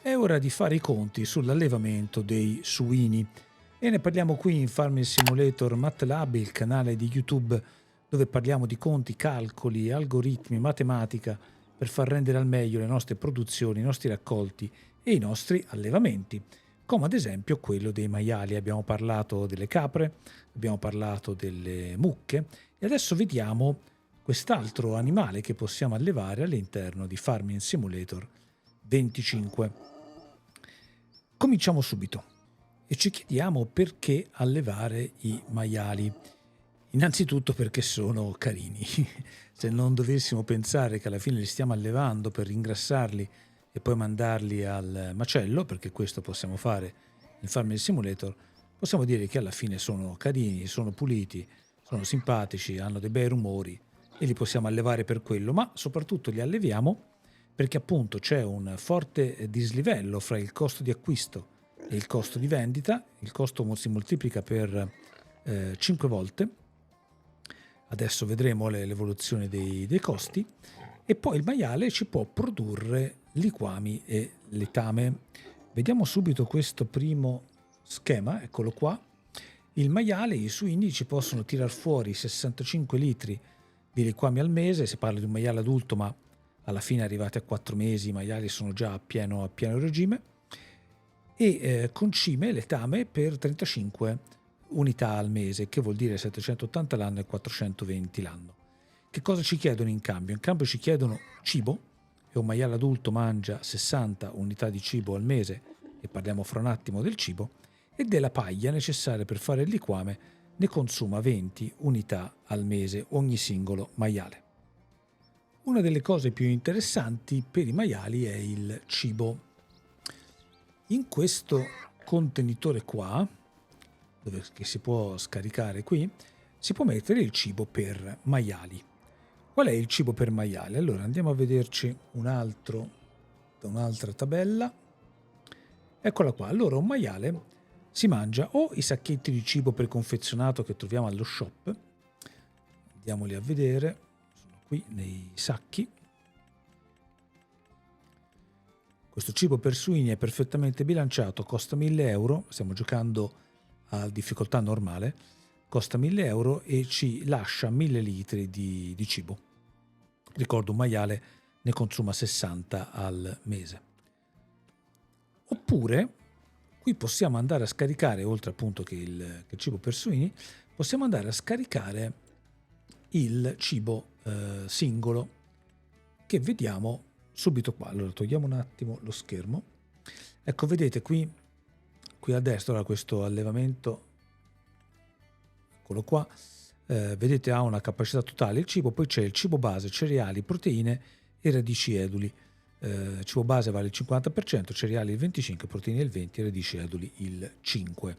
È ora di fare i conti sull'allevamento dei suini e ne parliamo qui in Farming Simulator MATLAB, il canale di YouTube dove parliamo di conti, calcoli, algoritmi, matematica per far rendere al meglio le nostre produzioni, i nostri raccolti e i nostri allevamenti, come ad esempio quello dei maiali. Abbiamo parlato delle capre, abbiamo parlato delle mucche e adesso vediamo quest'altro animale che possiamo allevare all'interno di Farming Simulator 25. Cominciamo subito e ci chiediamo perché allevare i maiali. Innanzitutto perché sono carini. Se non dovessimo pensare che alla fine li stiamo allevando per ingrassarli e poi mandarli al macello, perché questo possiamo fare in Farming Simulator, possiamo dire che alla fine sono carini, sono puliti, sono simpatici, hanno dei bei rumori e li possiamo allevare per quello, ma soprattutto li alleviamo perché appunto c'è un forte dislivello fra il costo di acquisto e il costo di vendita. Il costo si moltiplica per 5 volte. Adesso vedremo l'evoluzione dei costi. E poi il maiale ci può produrre liquami e letame. Vediamo subito questo primo schema, eccolo qua. Il maiale, i suini ci possono tirar fuori 65 litri di liquami al mese. Si parla di un maiale adulto, ma alla fine arrivati a 4 mesi i maiali sono già a pieno regime, e concime letame per 35 unità al mese, che vuol dire 780 l'anno e 420 l'anno. Che cosa ci chiedono in cambio? In cambio ci chiedono cibo, e un maiale adulto mangia 60 unità di cibo al mese, e parliamo fra un attimo del cibo, e della paglia necessaria per fare il liquame ne consuma 20 unità al mese ogni singolo maiale. Una delle cose più interessanti per i maiali è il cibo. In questo contenitore qua, che si può scaricare qui, si può mettere il cibo per maiali. Qual è il cibo per maiali? Allora andiamo a vederci da un'altra tabella. Eccola qua. Allora un maiale si mangia o i sacchetti di cibo preconfezionato che troviamo allo shop. Andiamoli a vedere. Qui nei sacchi. Questo cibo per suini è perfettamente bilanciato, costa 1.000 euro, stiamo giocando a difficoltà normale, costa 1.000 euro e ci lascia 1.000 litri di cibo. Ricordo, un maiale ne consuma 60 al mese. Oppure, qui possiamo andare a scaricare, oltre appunto che il cibo per suini, possiamo andare a scaricare il cibo singolo, che vediamo subito qua. Allora togliamo un attimo lo schermo. Ecco, vedete qui a destra questo allevamento, eccolo qua, vedete ha una capacità totale il cibo, poi c'è il cibo base, cereali, proteine e radici eduli. Cibo base vale il 50%, cereali il 25%, proteine il 20% e radici eduli il 5%.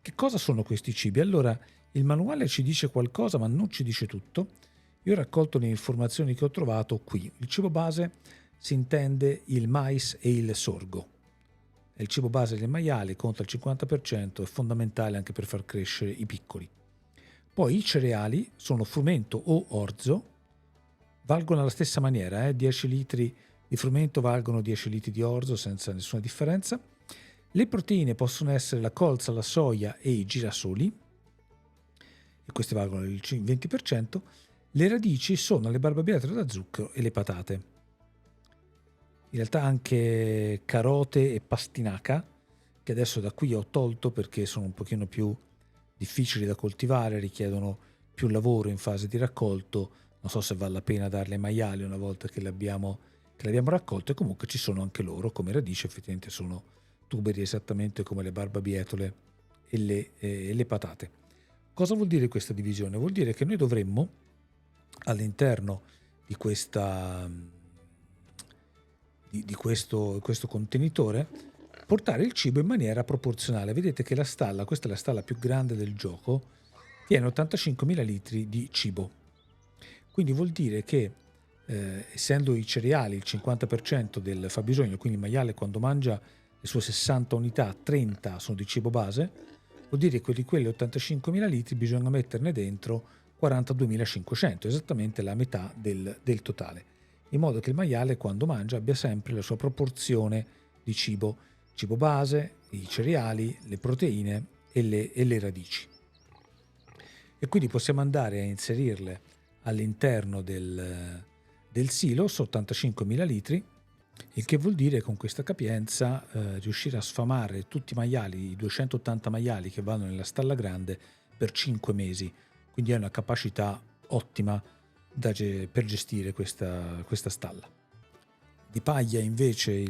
Che cosa sono questi cibi? Allora, il manuale ci dice qualcosa, ma non ci dice tutto. Io ho raccolto le informazioni che ho trovato qui. Il cibo base si intende il mais e il sorgo. È il cibo base del maiale, conta il 50%, è fondamentale anche per far crescere i piccoli. Poi i cereali sono frumento o orzo, valgono alla stessa maniera, 10 litri di frumento valgono 10 litri di orzo senza nessuna differenza. Le proteine possono essere la colza, la soia e i girasoli, e queste valgono il 20%. Le radici sono le barbabietole da zucchero e le patate. In realtà anche carote e pastinaca, che adesso da qui ho tolto perché sono un pochino più difficili da coltivare, richiedono più lavoro in fase di raccolto. Non so se vale la pena darle ai maiali una volta che le abbiamo raccolte. Comunque ci sono anche loro come radici, effettivamente sono tuberi esattamente come le barbabietole e le patate. Cosa vuol dire questa divisione? Vuol dire che noi dovremmo, all'interno di questo contenitore, portare il cibo in maniera proporzionale. Vedete che questa è la stalla più grande del gioco, tiene 85.000 litri di cibo. Quindi vuol dire che essendo i cereali il 50% del fabbisogno, quindi il maiale quando mangia le sue 60 unità, 30 sono di cibo base, vuol dire che di quelle 85.000 litri bisogna metterne dentro 42.500, esattamente la metà del totale, in modo che il maiale quando mangia abbia sempre la sua proporzione di cibo base, i cereali, le proteine e le radici. E quindi possiamo andare a inserirle all'interno del silos, 85.000 litri, il che vuol dire con questa capienza riuscire a sfamare tutti i maiali, i 280 maiali che vanno nella stalla grande per 5 mesi. Quindi è una capacità ottima per gestire questa stalla. Di paglia invece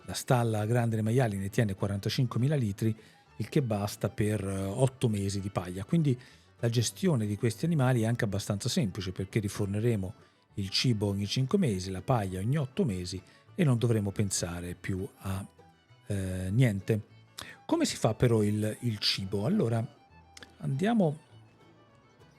la stalla grande dei maiali ne tiene 45.000 litri, il che basta per 8 mesi di paglia. Quindi la gestione di questi animali è anche abbastanza semplice, perché riforneremo il cibo ogni 5 mesi, la paglia ogni 8 mesi e non dovremo pensare più a niente. Come si fa però il cibo? Allora andiamo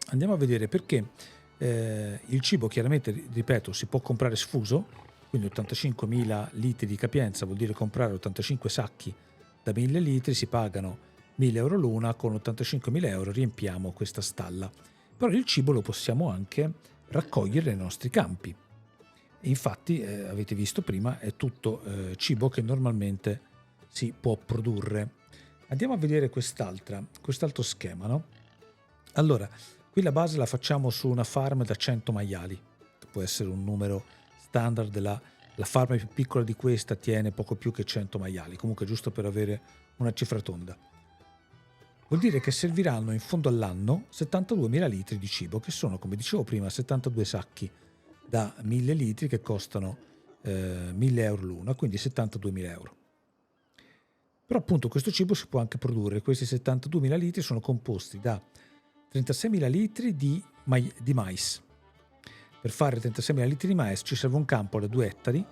a vedere, perché il cibo chiaramente, ripeto, si può comprare sfuso, quindi 85.000 litri di capienza vuol dire comprare 85 sacchi da 1.000 litri, si pagano 1.000 euro l'una, con 85.000 euro riempiamo questa stalla. Però il cibo lo possiamo anche raccogliere nei nostri campi. E infatti, avete visto prima, è tutto cibo che normalmente si può produrre. Andiamo a vedere quest'altro schema, no? Allora, qui la base la facciamo su una farm da 100 maiali, che può essere un numero standard. La farm più piccola di questa tiene poco più che 100 maiali, comunque giusto per avere una cifra tonda. Vuol dire che serviranno in fondo all'anno 72.000 litri di cibo, che sono, come dicevo prima, 72 sacchi da 1.000 litri che costano 1.000 euro l'una, quindi 72.000 euro. Però appunto questo cibo si può anche produrre. Questi 72.000 litri sono composti da 36.000 litri di mais. Per fare 36.000 litri di mais ci serve un campo da 2 ettari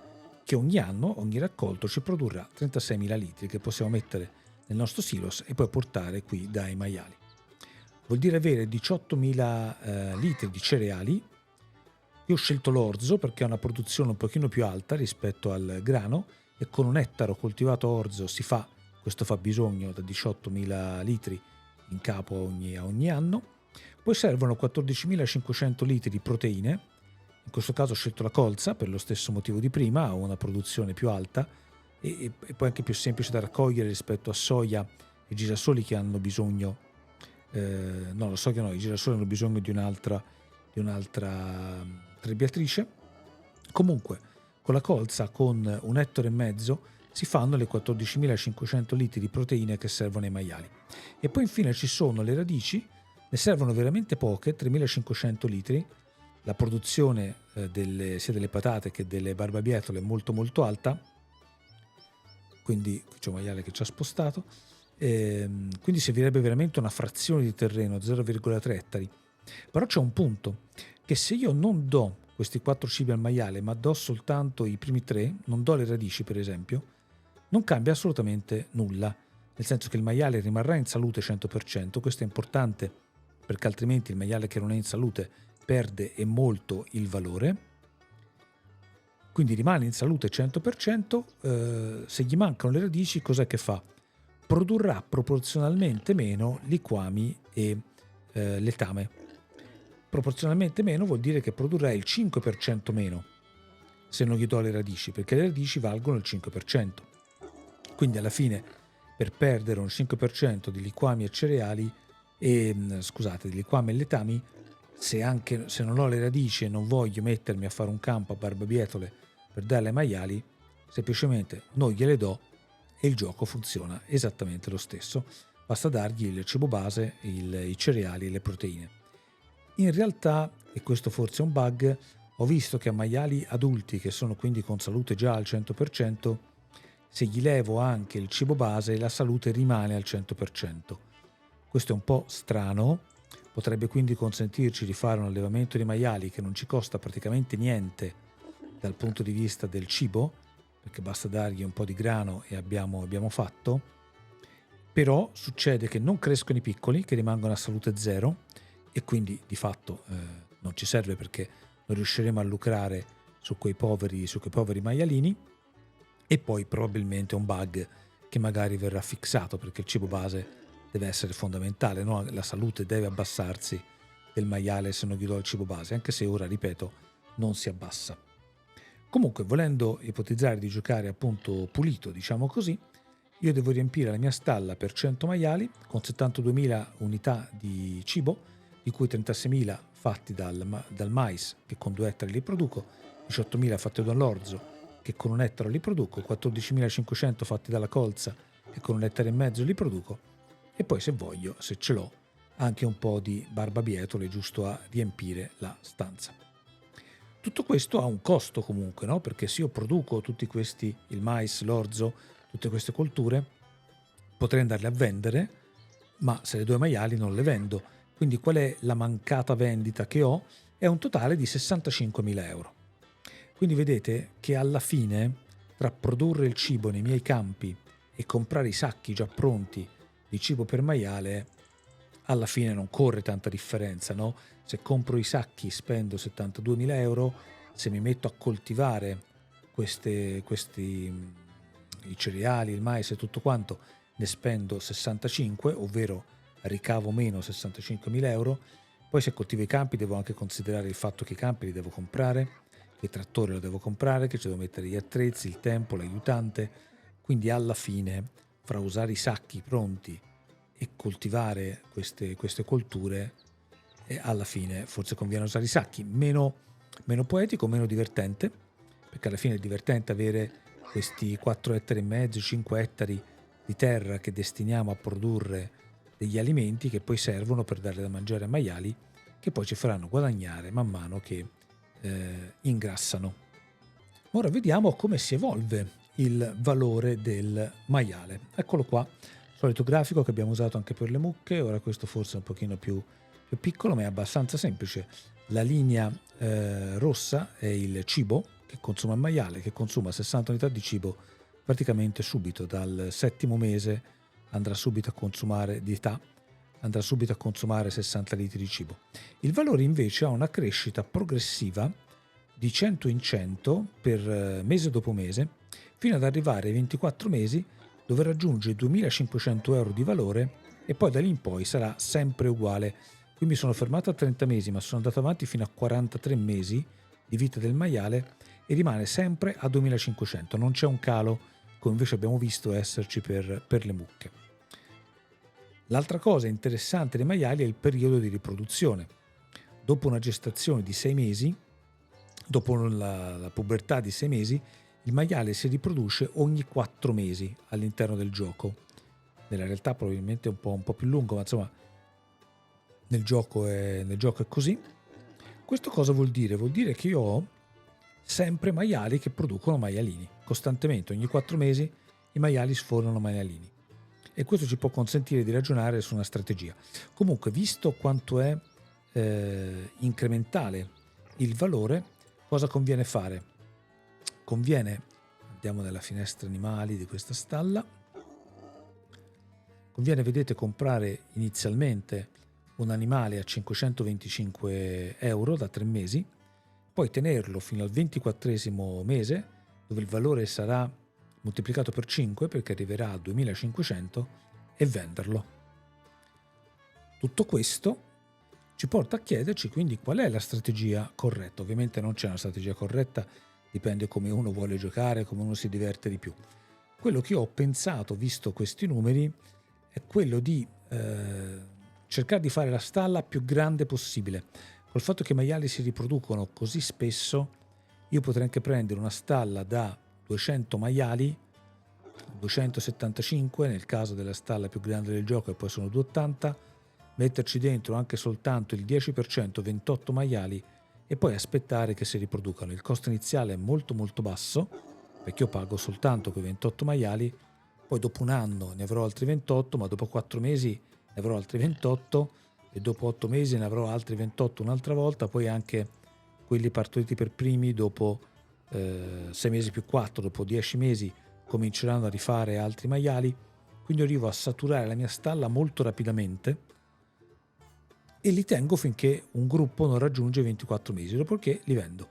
che ogni anno, ogni raccolto, ci produrrà 36.000 litri che possiamo mettere nel nostro silos e poi portare qui dai maiali. Vuol dire avere 18.000 litri di cereali. Io ho scelto l'orzo perché ha una produzione un pochino più alta rispetto al grano, e con un ettaro coltivato orzo questo fabbisogno da 18.000 litri in capo a ogni anno. Poi servono 14.500 litri di proteine. In questo caso ho scelto la colza per lo stesso motivo di prima, ha una produzione più alta e poi anche più semplice da raccogliere rispetto a soia e girasoli, che hanno bisogno la soia no, i girasoli hanno bisogno di un'altra trebbiatrice. Comunque con la colza, con 1,5 ettari, si fanno le 14.500 litri di proteine che servono ai maiali. E poi infine ci sono le radici, ne servono veramente poche, 3.500 litri. La produzione sia delle patate che delle barbabietole è molto molto alta, quindi c'è un maiale che ci ha spostato, quindi servirebbe veramente una frazione di terreno, 0,3 ettari. Però c'è un punto, che se io non do questi 4 cibi al maiale, ma do soltanto i primi 3, non do le radici per esempio, non cambia assolutamente nulla, nel senso che il maiale rimarrà in salute 100%, questo è importante perché altrimenti il maiale che non è in salute perde e molto il valore, quindi rimane in salute 100%, se gli mancano le radici cos'è che fa? Produrrà proporzionalmente meno liquami e letame. Proporzionalmente meno vuol dire che produrrà il 5% meno se non gli do le radici, perché le radici valgono il 5%. Quindi alla fine, per perdere un 5% di liquami e cereali, di liquami e letami, se non ho le radici e non voglio mettermi a fare un campo a barbabietole per darle ai maiali, semplicemente non gliele do e il gioco funziona esattamente lo stesso. Basta dargli il cibo base, i cereali e le proteine. In realtà, e questo forse è un bug, ho visto che a maiali adulti, che sono quindi con salute già al 100%, se gli levo anche il cibo base, la salute rimane al 100%. Questo è un po' strano, potrebbe quindi consentirci di fare un allevamento di maiali che non ci costa praticamente niente dal punto di vista del cibo, perché basta dargli un po' di grano e abbiamo fatto. Però succede che non crescono i piccoli, che rimangono a salute zero, e quindi di fatto non ci serve, perché non riusciremo a lucrare su quei poveri maialini. E poi probabilmente è un bug che magari verrà fissato, perché il cibo base deve essere fondamentale, no? La salute deve abbassarsi del maiale se non gli do il cibo base, anche se ora, ripeto, non si abbassa. Comunque, volendo ipotizzare di giocare appunto pulito, diciamo così, io devo riempire la mia stalla per 100 maiali con 72.000 unità di cibo, di cui 36.000 fatti dal mais, che con 2 ettari li produco, 18.000 fatti dall'orzo, che con 1 ettaro li produco, 14.500 fatti dalla colza, che con 1 ettaro e mezzo li produco, e poi se voglio, se ce l'ho, anche un po' di barbabietole giusto a riempire la stanza. Tutto questo ha un costo comunque, no? Perché se io produco tutti questi, il mais, l'orzo, tutte queste colture, potrei andarle a vendere, ma se le do ai maiali non le vendo. Quindi qual è la mancata vendita che ho? È un totale di 65.000 euro. Quindi vedete che alla fine, tra produrre il cibo nei miei campi e comprare i sacchi già pronti di cibo per maiale, alla fine non corre tanta differenza, no? Se compro i sacchi spendo 72.000 euro, se mi metto a coltivare i cereali, il mais e tutto quanto, ne spendo 65, ovvero ricavo meno 65.000 euro. Poi se coltivo i campi devo anche considerare il fatto che i campi li devo comprare, che il trattore lo devo comprare, che ci devo mettere gli attrezzi, il tempo, l'aiutante. Quindi alla fine, fra usare i sacchi pronti e coltivare queste colture, alla fine forse conviene usare i sacchi. Meno poetico, meno divertente, perché alla fine è divertente avere questi 4 ettari e mezzo, 5 ettari di terra che destiniamo a produrre degli alimenti che poi servono per darle da mangiare ai maiali, che poi ci faranno guadagnare man mano che ingrassano. Ora vediamo come si evolve il valore del maiale. Eccolo qua, solito grafico che abbiamo usato anche per le mucche. Ora questo forse è un pochino più piccolo, ma è abbastanza semplice. La linea rossa è il cibo che consuma il maiale, che consuma 60 unità di cibo praticamente subito, dal 7° mese andrà subito a consumare di età, andrà subito a consumare 60 litri di cibo. Il valore invece ha una crescita progressiva di 100 in 100 per mese dopo mese, fino ad arrivare ai 24 mesi, dove raggiunge 2.500 euro di valore, e poi da lì in poi sarà sempre uguale. Qui mi sono fermato a 30 mesi, ma sono andato avanti fino a 43 mesi di vita del maiale e rimane sempre a 2.500. Non c'è un calo, come invece abbiamo visto esserci per le mucche. L'altra cosa interessante dei maiali è il periodo di riproduzione. Dopo una gestazione di 6 mesi, dopo la pubertà di 6 mesi, il maiale si riproduce ogni 4 mesi all'interno del gioco. Nella realtà probabilmente è un po' più lungo, ma insomma nel gioco è così. Questo cosa vuol dire? Vuol dire che io ho sempre maiali che producono maialini. Costantemente, ogni 4 mesi, i maiali sfornano maialini. E questo ci può consentire di ragionare su una strategia. Comunque, visto quanto è incrementale il valore, cosa conviene fare? Conviene, andiamo nella finestra animali di questa stalla, conviene, vedete, comprare inizialmente un animale a 525 euro da 3 mesi, poi tenerlo fino al 24° mese, dove il valore sarà moltiplicato per 5 perché arriverà a 2.500, e venderlo. Tutto questo ci porta a chiederci quindi qual è la strategia corretta. Ovviamente non c'è una strategia corretta, dipende come uno vuole giocare, come uno si diverte di più. Quello che ho pensato, visto questi numeri, è quello di cercare di fare la stalla più grande possibile. Col fatto che i maiali si riproducono così spesso, io potrei anche prendere una stalla da 200 maiali, 275 nel caso della stalla più grande del gioco, e poi sono 280, metterci dentro anche soltanto il 10%, 28 maiali, e poi aspettare che si riproducano. Il costo iniziale è molto molto basso, perché io pago soltanto quei 28 maiali, poi dopo un anno ne avrò altri 28, ma dopo 4 mesi ne avrò altri 28, e dopo 8 mesi ne avrò altri 28 un'altra volta, poi anche quelli partoriti per primi dopo 6 mesi più 4, dopo 10 mesi cominceranno a rifare altri maiali, quindi arrivo a saturare la mia stalla molto rapidamente e li tengo finché un gruppo non raggiunge i 24 mesi, dopodiché li vendo.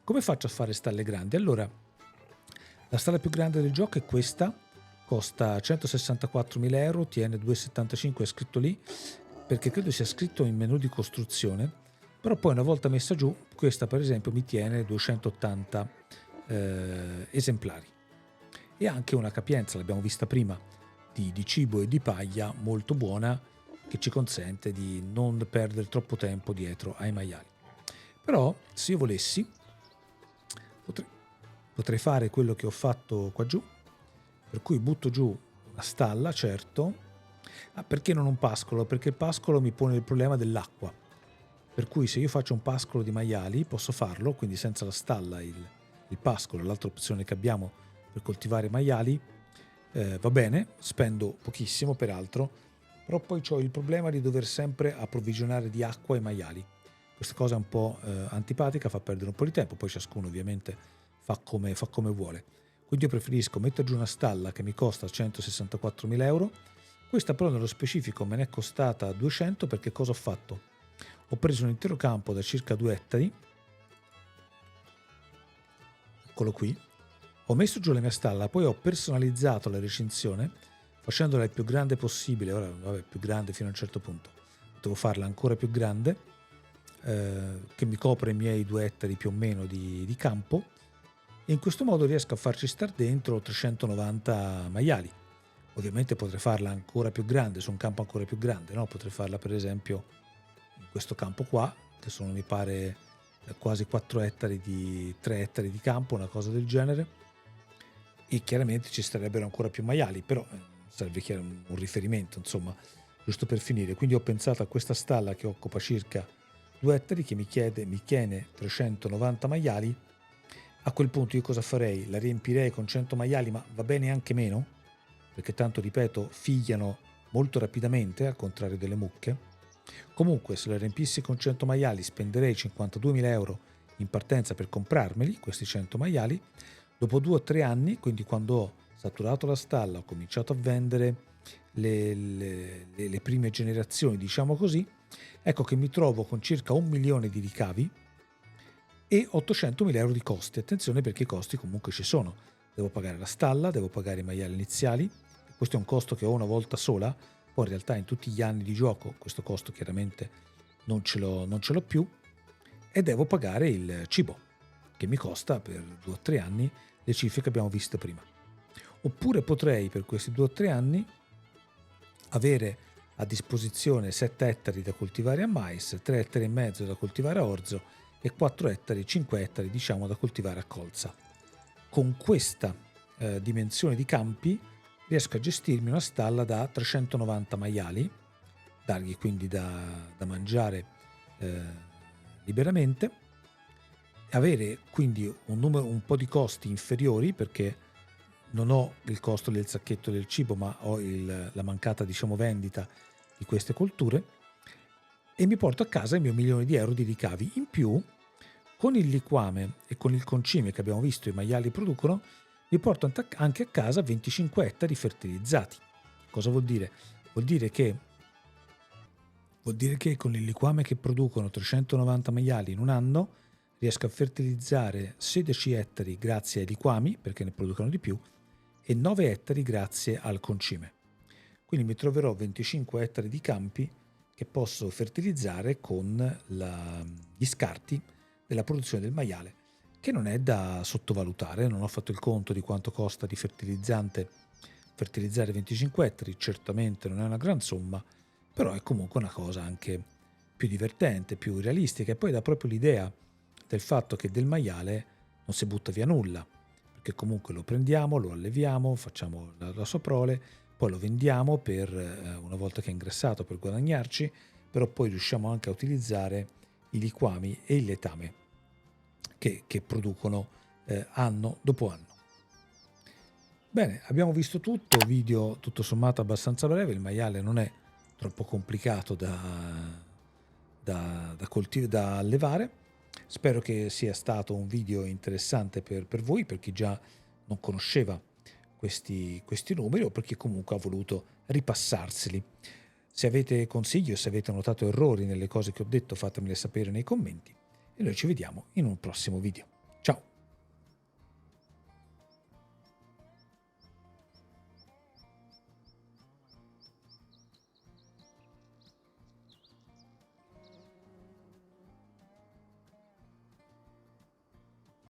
Come faccio a fare stalle grandi? Allora, la stalla più grande del gioco è questa, costa 164.000 euro, TN275 è scritto lì, perché credo sia scritto in menu di costruzione, però poi una volta messa giù, questa per esempio mi tiene 280 esemplari. E anche una capienza, l'abbiamo vista prima, di cibo e di paglia molto buona, che ci consente di non perdere troppo tempo dietro ai maiali. Però se io volessi potrei fare quello che ho fatto qua giù, per cui butto giù una stalla, certo. Perché non un pascolo? Perché il pascolo mi pone il problema dell'acqua, per cui se io faccio un pascolo di maiali posso farlo, quindi senza la stalla, il pascolo, l'altra opzione che abbiamo per coltivare maiali, va bene, spendo pochissimo peraltro, però poi ho il problema di dover sempre approvvigionare di acqua i maiali. Questa cosa è un po' antipatica, fa perdere un po' di tempo, poi ciascuno ovviamente fa come vuole. Quindi io preferisco mettere giù una stalla che mi costa 164.000 euro. Questa però nello specifico me ne è costata 200 perché cosa ho fatto? Ho preso un intero campo da circa 2 ettari, eccolo qui, ho messo giù la mia stalla, poi ho personalizzato la recinzione facendola il più grande possibile. Ora, vabbè, più grande fino a un certo punto, potevo farla ancora più grande, che mi copre i miei 2 ettari più o meno di campo, e in questo modo riesco a farci star dentro 390 maiali. Ovviamente potrei farla ancora più grande, su un campo ancora più grande, no? Potrei farla per esempio in questo campo qua, che sono mi pare quasi 4 ettari 3 ettari di campo, una cosa del genere, e chiaramente ci starebbero ancora più maiali, però serve un riferimento, insomma, giusto per finire. Quindi ho pensato a questa stalla che occupa circa 2 ettari, che mi tiene 390 maiali. A quel punto io cosa farei? La riempirei con 100 maiali, ma va bene anche meno, perché tanto, ripeto, figliano molto rapidamente, al contrario delle mucche. Comunque, se la riempissi con 100 maiali, spenderei 52.000 euro in partenza per comprarmeli, questi 100 maiali. Dopo 2 o 3 anni, quindi quando ho saturato la stalla, ho cominciato a vendere le prime generazioni, diciamo così, ecco che mi trovo con circa 1 milione di ricavi e 800.000 euro di costi. Attenzione, perché i costi comunque ci sono. Devo pagare la stalla, devo pagare i maiali iniziali. Questo è un costo che ho una volta sola, poi in realtà in tutti gli anni di gioco questo costo chiaramente non ce l'ho più, e devo pagare il cibo, che mi costa per 2 o 3 anni le cifre che abbiamo visto prima. Oppure potrei per questi 2 o 3 anni avere a disposizione 7 ettari da coltivare a mais, 3 ettari e mezzo da coltivare a orzo e 4 ettari, 5 ettari diciamo da coltivare a colza. Con questa dimensione di campi riesco a gestirmi una stalla da 390 maiali, dargli quindi da mangiare liberamente, avere quindi un po' di costi inferiori, perché non ho il costo del sacchetto del cibo, ma ho la mancata, diciamo, vendita di queste colture, e mi porto a casa il mio 1 milione di euro di ricavi. In più, con il liquame e con il concime che abbiamo visto i maiali producono, mi porto anche a casa 25 ettari fertilizzati. Cosa vuol dire? Vuol dire che con il liquame che producono 390 maiali in un anno riesco a fertilizzare 16 ettari grazie ai liquami, perché ne producono di più, e 9 ettari grazie al concime. Quindi mi troverò 25 ettari di campi che posso fertilizzare con gli scarti della produzione del maiale, che non è da sottovalutare. Non ho fatto il conto di quanto costa di fertilizzare 25 ettari, certamente non è una gran somma, però è comunque una cosa anche più divertente, più realistica, e poi dà proprio l'idea del fatto che del maiale non si butta via nulla, perché comunque lo prendiamo, lo alleviamo, facciamo la sua prole, poi lo vendiamo per una volta che è ingrassato, per guadagnarci, però poi riusciamo anche a utilizzare i liquami e il letame che producono anno dopo anno. Bene, abbiamo visto tutto, video tutto sommato abbastanza breve. Il maiale non è troppo complicato da allevare. Spero che sia stato un video interessante per voi, per chi già non conosceva questi numeri, o per chi comunque ha voluto ripassarseli. Se avete consigli o se avete notato errori nelle cose che ho detto, fatemele sapere nei commenti, e noi ci vediamo in un prossimo video.